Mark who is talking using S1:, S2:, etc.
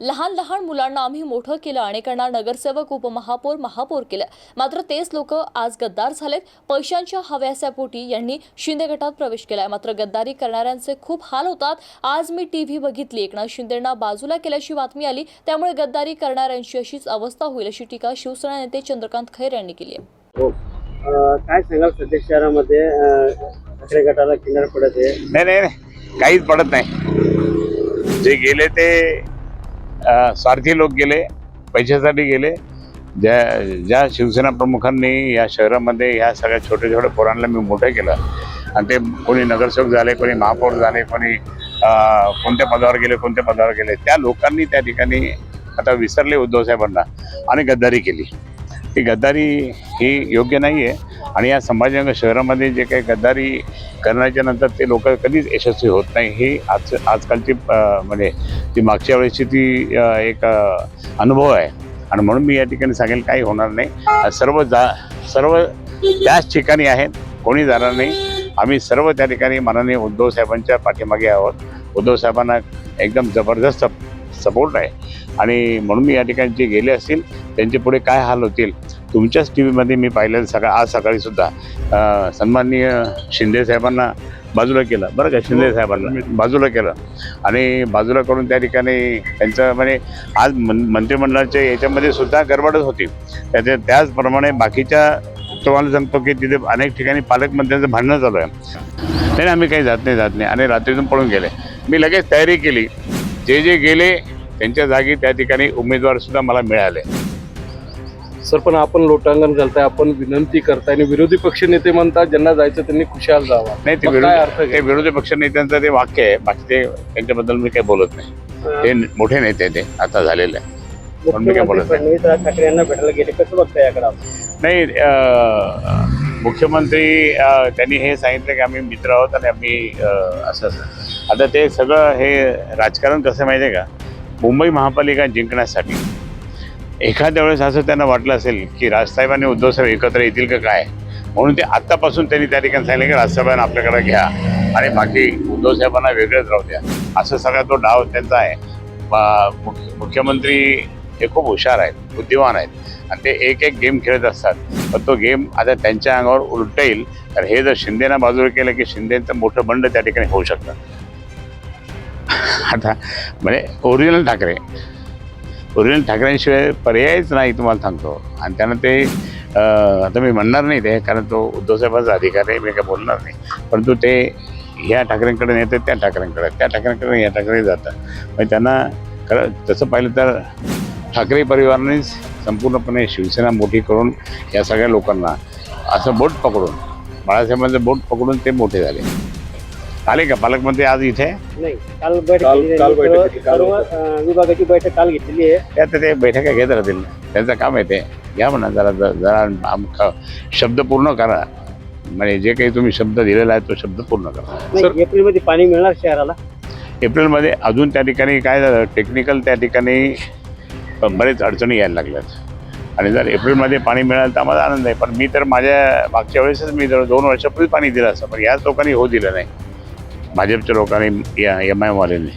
S1: लहान लहान मुलांना आम्ही मोठं केलं, अनेकांना नगरसेवक, उपमहापौर, महापौर केलं. मात्र तेच लोक आज गद्दार झालेत. पैशांच्या हव्यासापोटी यांनी शिंदे गटात प्रवेश केलाय. मात्र गद्दारी करणाऱ्यांचे खूप हाल होतात. आज मी टीव्ही बघितली, एकनाथ शिंदेंना बाजूला केल्याची बातमी आली, त्यामुळे गद्दारी करणाऱ्यांची अशीच अवस्था होईल अशी टीका शिवसेना नेते चंद्रकांत खैरे यांनी केली आहे.
S2: काय सांगाल, सध्या शहरामध्ये ठाकरे गटाला किनार पडत आहे?
S3: नाही, काहीच पडत नाही. जे गेले ते स्वार्थी लोक गेले, पैशासाठी गेले. ज्या शिवसेना प्रमुखांनी या शहरामध्ये या सगळ्या छोट्या छोट्या पोरांना मी मोठं केलं आणि ते कोणी नगरसेवक झाले, कोणी महापौर झाले, कोणी कोणत्या पदावर गेले, त्या लोकांनी त्या ठिकाणी आता विसरले उद्धव साहेबांना आणि गद्दारी केली. ती गद्दारी ही योग्य नाही आहे आणि या संभाजीनगर शहरामध्ये जे काही गद्दारी करण्याच्या नंतर ते लोक कधीच यशस्वी होत नाही. ही आजकालची म्हणजे ती मागच्या वेळेची ती एक अनुभव आहे आणि म्हणून मी या ठिकाणी सांगेल काही होणार नाही. सर्व त्याच ठिकाणी आहेत, कोणी जाणार नाही. आम्ही सर्व त्या ठिकाणी माननीय उद्धव साहेबांच्या पाठीमागे आहोत. उद्धव साहेबांना एकदम जबरदस्त सपोर्ट आहे आणि म्हणून मी या ठिकाणी जे गेले असतील त्यांचे पुढे काय हाल होतील तुमच्याच टी व्हीमध्ये मी पाहिलेलं. आज सकाळी सुद्धा सन्माननीय शिंदे साहेबांना बाजूला केलं, बरं का, शिंदे साहेबांना बाजूला केलं आणि बाजूला करून त्या ठिकाणी त्यांचं म्हणजे आज मंत्रिमंडळाच्या याच्यामध्ये सुद्धा गडबडच होती. त्याचप्रमाणे बाकीच्या तुम्हाला सांगतो की तिथे अनेक ठिकाणी पालकमंत्र्यांचं भांडणं चालू आहे. त्याने आम्ही काही जात नाही आणि रात्रीतून पळून गेले. मी लगेच तयारी केली. जे गेले त्यांच्या जागी त्या ठिकाणी उमेदवार सुद्धा मला मिळाले.
S4: सर, पण आपण लोटांगण घालताय, आपण विनंती करताय आणि विरोधी पक्ष नेते म्हणतात ज्यांना जायचं त्यांनी खुशाल जावा.
S3: नाही, ते विरोधी पक्ष नेत्यांचं ते वाक्य आहे. बाकी ते त्यांच्याबद्दल मी काही बोलत नाही. ते मोठे नेते ते आता झालेले म्हणून मी काय बोलत नाही.
S2: ठाकरे यांना भेटायला गेले, कसं बघताय याकडे?
S3: नाही, मुख्यमंत्री त्यांनी हे सांगितलं की आम्ही मित्र आहोत आणि आम्ही असं आता ते सगळं हे राजकारण कसं माहिती आहे का, मुंबई महापालिका जिंकण्यासाठी एखाद्या वेळेस असं त्यांना वाटलं असेल की राजसाहेब आणि उद्धवसाहेब एकत्र येतील का काय, म्हणून ते आत्तापासून त्यांनी त्या ठिकाणी सांगितलं की राजसाहेबांना आपल्याकडे घ्या आणि बाकी उद्धवसाहेबांना वेगळेच राहू द्या. असं सगळा तो डाव त्यांचा आहे. मुख्यमंत्री हे खूप हुशार आहेत, बुद्धिवान आहेत आणि ते एक गेम खेळत असतात. पण तो गेम आता त्यांच्या अंगावर उलटेल तर हे जर शिंदेना बाजूला केलं की शिंदेचं मोठं बंड त्या ठिकाणी होऊ शकतं. आता म्हणजे ओरिजिनल ठाकरेंशिवाय पर्यायच नाही तुम्हाला सांगतो. आणि त्यांना ते आता मी म्हणणार नाही ते, कारण तो उद्धवसाहेबांचा अधिकार आहे, मी काय बोलणार नाही. परंतु ते ह्या ठाकरेंकडे नेते त्या ठाकरेंकडे या ठाकरे जातात. म्हणजे त्यांना खरं तसं पाहिलं तर ठाकरे परिवारानेच संपूर्णपणे शिवसेना मोठी करून या सगळ्या लोकांना असं बोट पकडून, बाळासाहेबांचं बोट पकडून ते मोठे झाले. आले का पालकमंत्री आज इथे?
S2: नाही, काल विभागाची बैठक काल घेतलेली आहे.
S3: त्यात ते बैठका घेत राहतील, त्यांचं काम आहे ते. घ्या म्हणा, जरा शब्द पूर्ण करा. म्हणजे जे काही तुम्ही शब्द दिलेला आहे तो शब्द पूर्ण करा.
S2: एप्रिलमध्ये पाणी मिळणार शहराला?
S3: एप्रिलमध्ये अजून त्या ठिकाणी काय झालं, टेक्निकल त्या ठिकाणी बरेच अडचणी यायला लागल्यात आणि जर एप्रिलमध्ये पाणी मिळालं तर आम्हाला आनंद आहे. पण मी तर माझ्या मागच्या वेळेसच मी जर 2 वर्षापूर्वी पाणी दिलं असतं, पण याच लोकांनी दिलं नाही, भाजपच्या लोकांनी, MIM वाल्यांनी.